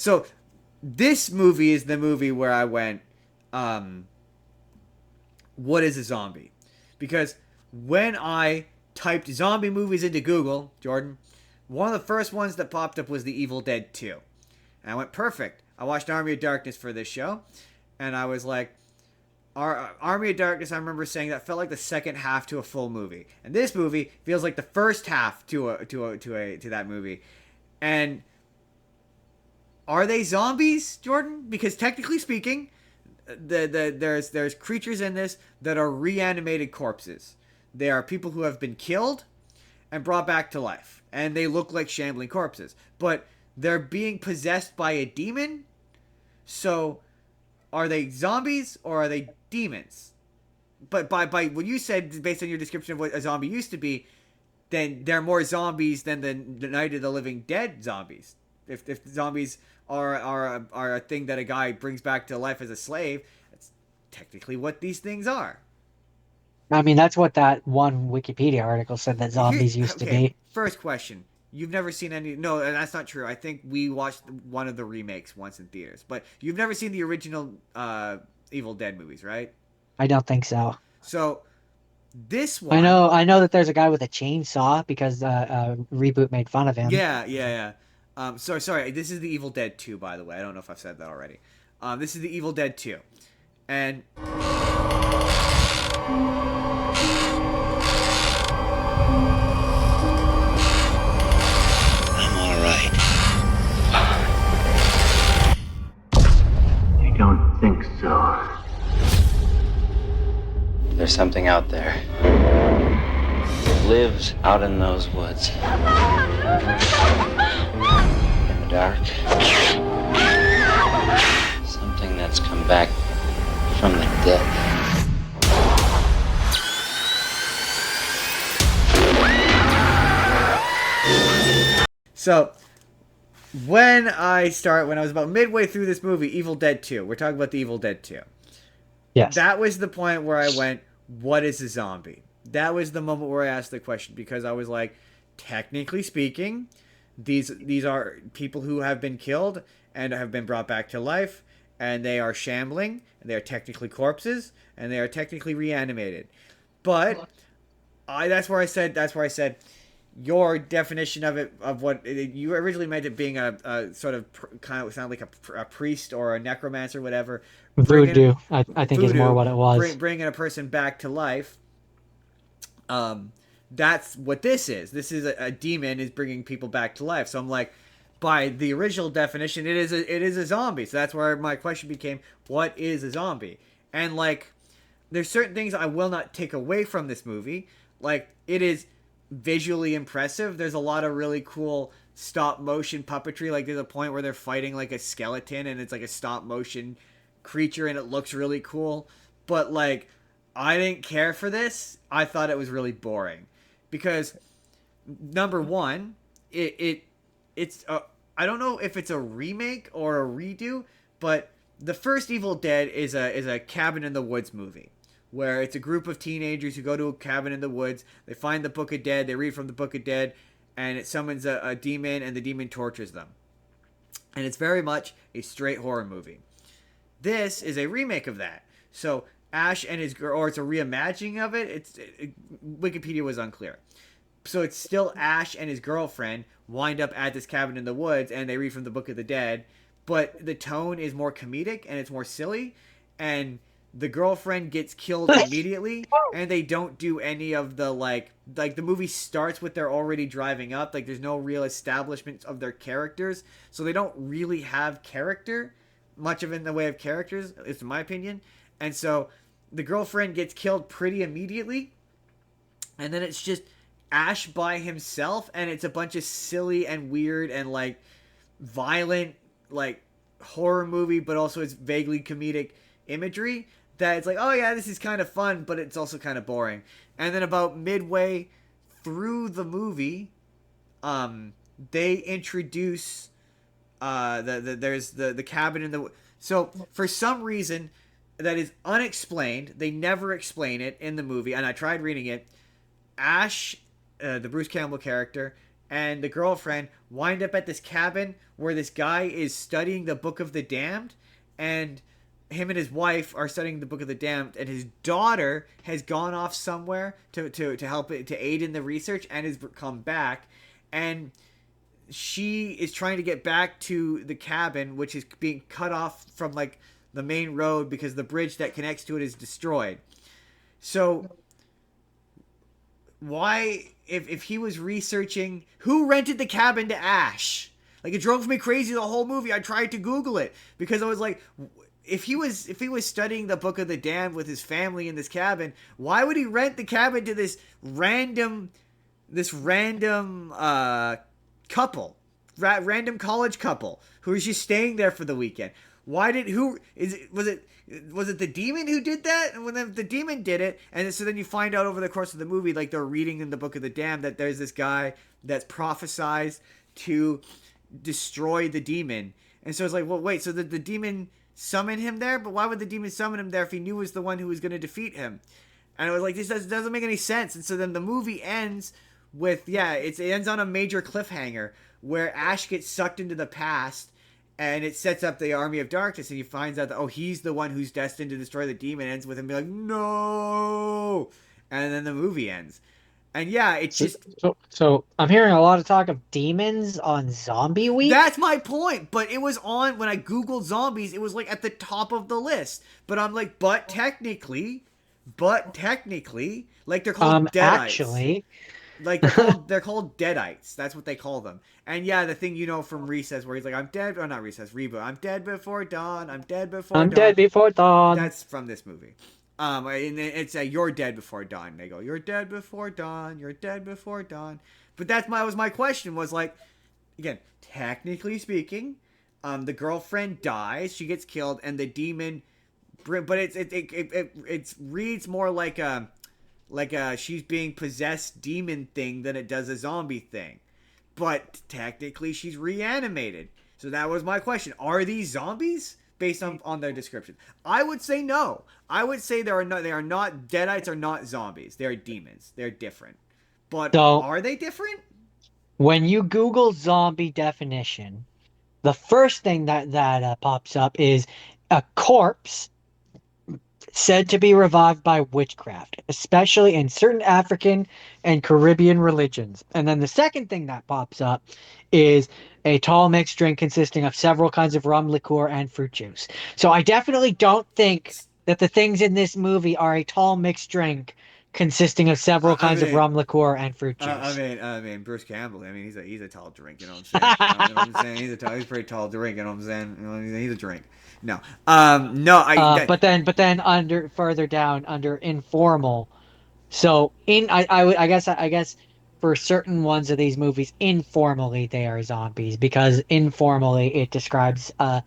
So this movie is the movie where I went, what is a zombie? Because when I typed zombie movies into Google, Jordan, one of the first ones that popped up was The Evil Dead 2. And I went, perfect. I watched Army of Darkness for this show, and I was like, Army of Darkness, I remember saying that felt like the second half to a full movie, and this movie feels like the first half to that movie. And are they zombies, Jordan? Because technically speaking, there's creatures in this that are reanimated corpses. They are people who have been killed and brought back to life, and they look like shambling corpses, but they're being possessed by a demon. So are they zombies or are they demons? But by what you said, based on your description of what a zombie used to be, then they're more zombies than the Night of the Living Dead zombies. If zombies are a thing that a guy brings back to life as a slave, that's technically what these things are. I mean, that's what that one Wikipedia article said that Here, zombies used to okay. be. First question: you've never seen any? No, that's not true. I think we watched one of the remakes once in theaters, but you've never seen the original Evil Dead movies, right? I don't think so. So this one, I know that there's a guy with a chainsaw because reboot made fun of him. yeah. Sorry. This is the Evil Dead 2, by the way. I don't know if I've said that already. This is the Evil Dead 2, and I'm all right. I don't think so. There's something out there. It lives out in those woods. In the dark. Something that's come back from the dead. so when I was about midway through this movie, Evil Dead 2. We're talking about the Evil Dead 2. Yes. That was the point where I went, what is a zombie? That was the moment where I asked the question, because I was like, technically speaking, these are people who have been killed and have been brought back to life, and they are shambling, and they are technically corpses, and they are technically reanimated. But that's where I said your definition of it, of what you originally meant it being a sort of kind of sound like a priest or a necromancer, whatever, bringing Voodoo, I think is more voodoo, what it was. bringing a person back to life. Um, that's what this is. This is a demon is bringing people back to life. So I'm like, by the original definition, it is a zombie. So that's where my question became, what is a zombie? And like, there's certain things I will not take away from this movie. Like, it is visually impressive. There's a lot of really cool stop motion puppetry. Like, there's a point where they're fighting like a skeleton, and it's like a stop motion creature, and it looks really cool. But like, I didn't care for this. I thought it was really boring because, number one, it's I don't know if it's a remake or a redo, but the first Evil Dead is a cabin in the woods movie where it's a group of teenagers who go to a cabin in the woods. They find the Book of Dead. They read from the Book of Dead, and it summons a demon, and the demon tortures them. And it's very much a straight horror movie. This is a remake of that. So Ash and his girl, or it's a reimagining of it. Wikipedia was unclear. So it's still Ash and his girlfriend wind up at this cabin in the woods, and they read from the Book of the Dead, but the tone is more comedic and it's more silly, and the girlfriend gets killed immediately, and they don't do any of the like the movie starts with they're already driving up. Like, there's no real establishment of their characters, so they don't really have character, much of it in the way of characters, at least in my opinion. And so the girlfriend gets killed pretty immediately, and then it's just Ash by himself, and it's a bunch of silly and weird and like violent like horror movie, but also it's vaguely comedic imagery that it's like, oh yeah, this is kind of fun, but it's also kind of boring. And then about midway through the movie, they introduce there's the cabin in the, so for some reason that is unexplained, they never explain it in the movie, and I tried reading it. Ash, the Bruce Campbell character, and the girlfriend wind up at this cabin where this guy is studying the Book of the Damned, and him and his wife are studying the Book of the Damned, and his daughter has gone off somewhere to help it, to aid in the research, and has come back, and she is trying to get back to the cabin, which is being cut off from like the main road because the bridge that connects to it is destroyed. So why, if he was researching, who rented the cabin to Ash? Like, it drove me crazy the whole movie. I tried to Google it because I was like, if he was studying the Book of the Damned with his family in this cabin, why would he rent the cabin to this random couple, random college couple who is just staying there for the weekend? Was it the demon who did that? And when the demon did it, and so then you find out over the course of the movie, like they're reading in the Book of the Damned, that there's this guy that's prophesized to destroy the demon. And so it's like, well, wait, so the demon summoned him there? But why would the demon summon him there if he knew was the one who was going to defeat him? And I was like, this doesn't make any sense. And so then the movie ends with, it ends on a major cliffhanger where Ash gets sucked into the past, and it sets up the army of darkness, and he finds out that, he's the one who's destined to destroy the demon. It ends with him being like, no! And then the movie ends. And it's just... So I'm hearing a lot of talk of demons on Zombie Week? That's my point! But it was on, when I Googled zombies, it was like at the top of the list. But I'm like, but technically, like they're called Deadites. Actually... Like, they're called Deadites. That's what they call them. And the thing from Recess where he's like, I'm dead. Or not Recess, Reboot. I'm dead before dawn. I'm dead before dawn. I'm dead before dawn. That's from this movie. And it's you're dead before dawn. And they go, you're dead before dawn. You're dead before dawn. But that was my question, was like, again, technically speaking, the girlfriend dies. She gets killed. And the demon... But it reads more like a she's being possessed demon thing than it does a zombie thing. But technically she's reanimated. So that was my question. Are these zombies based on their description? I would say no. I would say they are not Deadites are not zombies. They're demons. They're different. But are they different? When you Google zombie definition, the first thing that pops up is a corpse said to be revived by witchcraft, especially in certain African and Caribbean religions. And then the second thing that pops up is a tall mixed drink consisting of several kinds of rum, liqueur, and fruit juice. So I definitely don't think that the things in this movie are a tall mixed drink consisting of several kinds of rum, liqueur, and fruit juice. I mean, Bruce Campbell. I mean, he's a tall drink. You know what I'm saying? You know what I'm saying? He's a pretty tall drink. You know what I'm saying? You know, he's a drink. No, no. But then further down under informal. So I guess for certain ones of these movies, informally they are zombies, because informally it describes a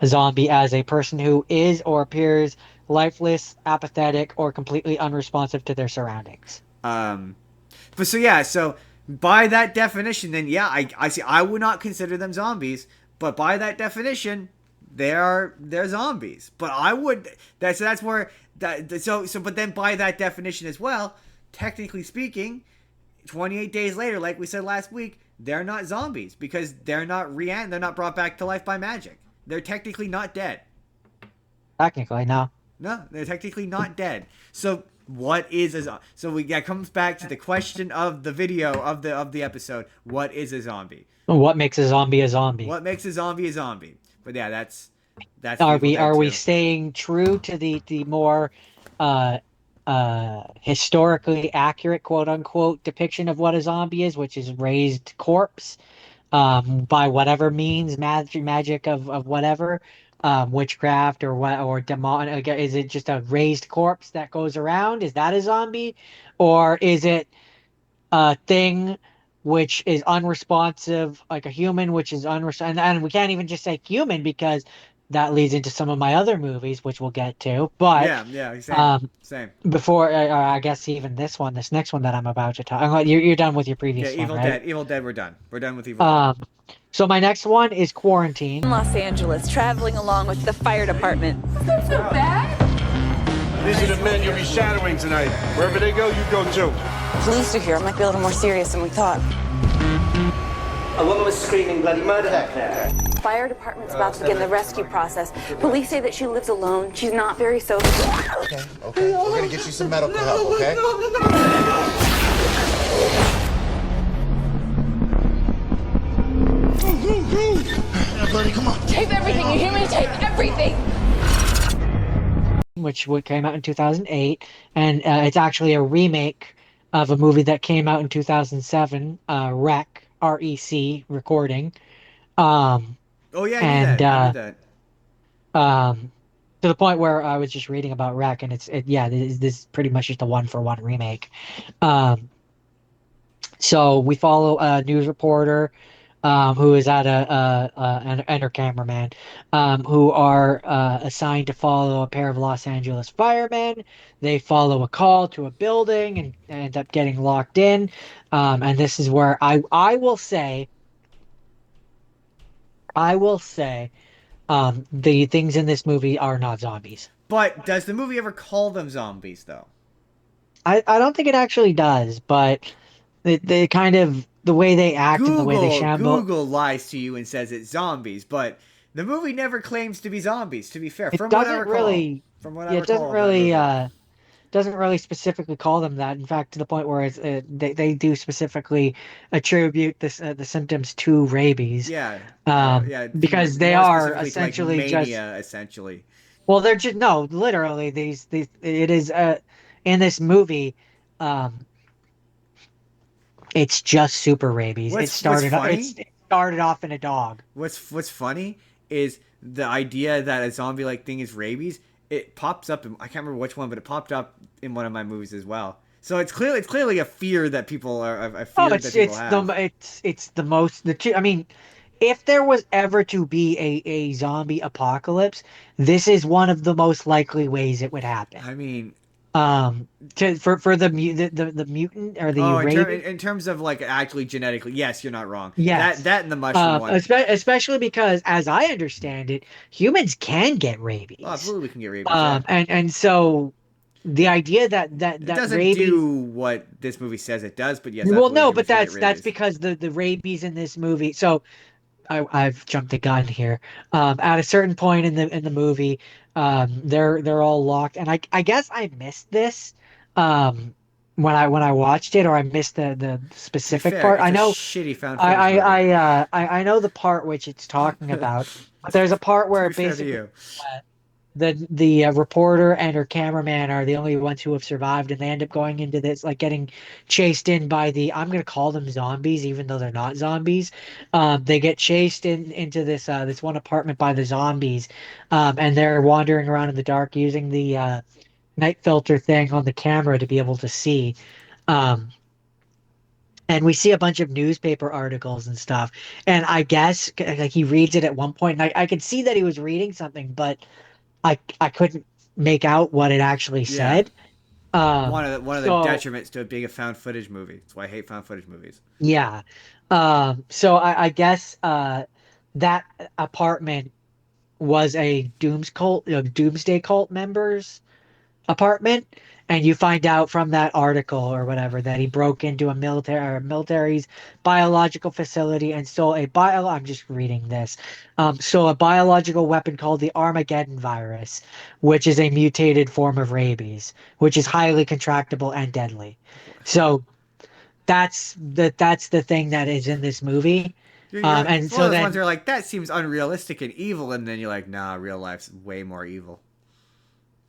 zombie as a person who is or appears lifeless, apathetic, or completely unresponsive to their surroundings. So by that definition, then I see. I would not consider them zombies, but by that definition, they're zombies. But I would. But then by that definition as well, technically speaking, 28 days later, like we said last week, they're not zombies because they're not they're not brought back to life by magic. They're technically not dead. Technically, no. No, they're technically not dead. So what is a zombie? So that comes back to the question of the video of the episode. What is a zombie? What makes a zombie a zombie? What makes a zombie a zombie? But that's. Are we staying true to the more historically accurate, quote unquote, depiction of what a zombie is, which is raised corpse, by whatever means, magic of whatever, witchcraft or demon? Is it just a raised corpse that goes around? Is that a zombie, or is it a thing which is unresponsive, like a human, which is unresponsive? And we can't even just say human, because that leads into some of my other movies, which we'll get to. But same. Before I guess even this next one that I'm about to talk. You're done with your previous one, right? Evil Dead. We're done. We're done with Evil Dead. So my next one is Quarantine. Los Angeles, traveling along with the fire department. It's not so bad. These are the men you'll be shadowing tonight. Wherever they go, you go too. Police are here. It might be a little more serious than we thought. A woman was screaming bloody murder back there. Fire department's about to begin the rescue process. Police say that she lives alone. She's not very sociable. Okay. We're gonna get you some medical help, okay? Yeah, buddy, come on. Tape everything. You hear me? Tape everything. Which came out in 2008, and it's actually a remake of a movie that came out in 2007, Rec, REC, recording. Oh yeah, and I knew that. To the point where I was just reading about Rec, and this is pretty much just a one-for-one remake. So we follow a news reporter who is at and her cameraman who are assigned to follow a pair of Los Angeles firemen. They follow a call to a building and end up getting locked in. And this is where I will say the things in this movie are not zombies. But does the movie ever call them zombies though? I don't think it actually does, but they kind of the way they act and the way they shamble. Google lies to you and says it's zombies, but the movie never claims to be zombies. To be fair, It from what I doesn't recall, really. from what I Yeah, it recall, doesn't of that really. movie. Doesn't really specifically call them that. In fact, to the point where they do specifically attribute the symptoms to rabies. Yeah, Because they more are specifically to, like, essentially mania, essentially. well, they're just no, literally these it is in this movie, it's just super rabies. It started off in a dog. What's funny is the idea that a zombie-like thing is rabies. It pops up I can't remember which one, but it popped up in one of my movies as well. So it's clearly a fear that people are. A fear that people have. It's the most the two. I mean, if there was ever to be a zombie apocalypse, this is one of the most likely ways it would happen. I mean, for the mutant or the rabies. In terms of like actually genetically, yes, you're not wrong. Yes. That and the mushroom one. Especially because, as I understand it, humans can get rabies. Oh, absolutely, we can get rabies. Yeah. And so the idea that it doesn't rabies, do what this movie says it does, but yes. Well, no, but that's that's because the rabies in this movie. So I've jumped the gun here. At a certain point in the movie, they're all locked, and I guess I missed this when I watched it, or I missed the specific part. It's I know shitty found footage I know the part which it's talking about. But there's a part where basically the reporter and her cameraman are the only ones who have survived, and they end up going into this, like, getting chased in by I'm going to call them zombies, even though they're not zombies. They get chased into this one apartment by the zombies, and they're wandering around in the dark using the night filter thing on the camera to be able to see. And we see a bunch of newspaper articles and stuff. And I guess like he reads it at one point, and I could see that he was reading something, but I couldn't make out what it actually said. One of the detriments to it being a found footage movie. That's why I hate found footage movies. Yeah. So I guess that apartment was a doomsday cult member's apartment, and you find out from that article or whatever that he broke into a military's biological facility and stole I'm just reading this. Stole a biological weapon called the Armageddon virus, which is a mutated form of rabies, which is highly contractable and deadly. So that's the thing that is in this movie. And it's so one of those then ones where like that seems unrealistic and evil, and then you're like, nah, real life's way more evil.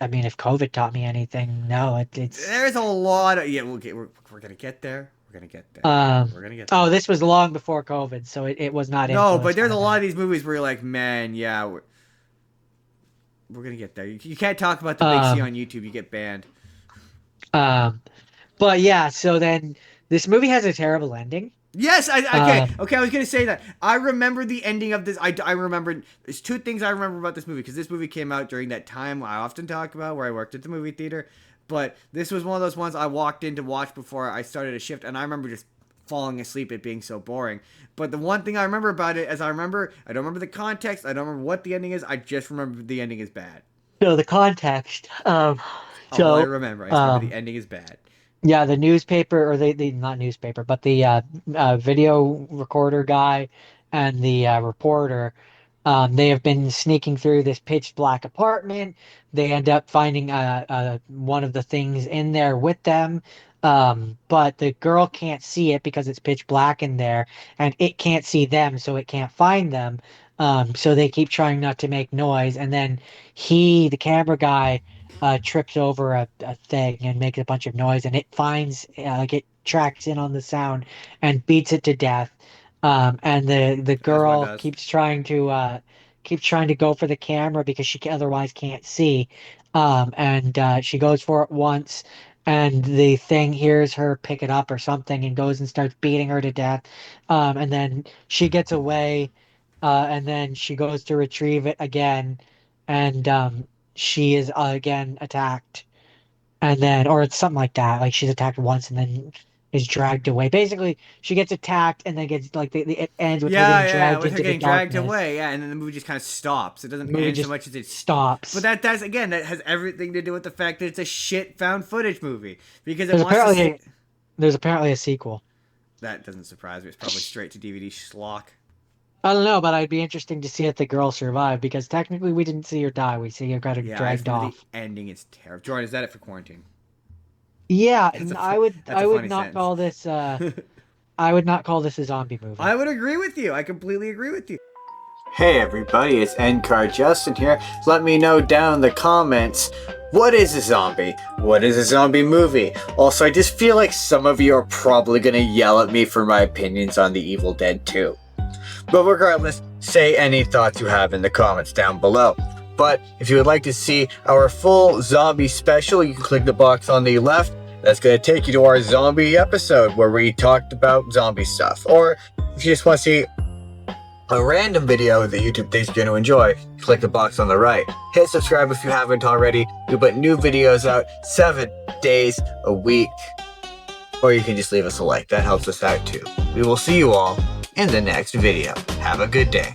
I mean, if COVID taught me anything, no, it's. There's a lot of we're gonna get there. We're gonna get there. We're gonna get there. Oh, this was long before COVID, so it was not. No, but there's a lot of these movies where you're like, man, yeah, we're gonna get there. You can't talk about the big C on YouTube. You get banned. But yeah, so then this movie has a terrible ending. Yes, okay. I was gonna say that. I remember the ending of this. I remember. There's two things I remember about this movie, because this movie came out during that time I often talk about where I worked at the movie theater. But this was one of those ones I walked in to watch before I started a shift, and I remember just falling asleep, it being so boring. But the one thing I remember about it is I don't remember the context. I don't remember what the ending is. I just remember the ending is bad. So the context. I remember. I remember the ending is bad. Yeah, the newspaper, or the not newspaper, but the video recorder guy and the reporter, they have been sneaking through this pitch black apartment. They end up finding one of the things in there with them. But the girl can't see it because it's pitch black in there, and it can't see them, so it can't find them. So they keep trying not to make noise, and then the camera guy, trips over a thing and makes a bunch of noise, and it finds like it tracks in on the sound and beats it to death. And the As one girl does. keeps trying to go for the camera because otherwise can't see. And she goes for it once, and the thing hears her pick it up or something and goes and starts beating her to death. And then she gets away, and then she goes to retrieve it again, and she is again attacked, and then, or it's something like that. Like she's attacked once and then is dragged away. Basically, she gets attacked and then gets like it ends with her Yeah, getting yeah, yeah, dragged with her into the getting dragged darkness. away, yeah, and then the movie just kind of stops. It The doesn't movie end so just much as it stops. But that's again, that has everything to do with the fact that it's a shit found footage movie because it There's wants to apparently see. there's apparently a sequel. That doesn't surprise me. It's probably straight to DVD schlock. I don't know, but I'd be interesting to see if the girl survived because technically we didn't see her die. We see her got her Yeah, I just dragged know the off. ending is terrible. Jordan, is that it for quarantine? Yeah, That's and a that's I a would funny not sentence. call this I would not call this a zombie movie. I would agree with you. I completely agree with you. Hey everybody, it's NCard Justin here. Let me know down in the comments, what is a zombie? What is a zombie movie? Also, I just feel like some of you are probably gonna yell at me for my opinions on The Evil Dead 2. But regardless, say any thoughts you have in the comments down below. But if you would like to see our full zombie special, you can click the box on the left. That's going to take you to our zombie episode where we talked about zombie stuff. Or if you just want to see a random video that YouTube thinks you're going to enjoy, click the box on the right. Hit subscribe if you haven't already. We put new videos out 7 days a week. Or you can just leave us a like. That helps us out too. We will see you all in the next video. Have a good day.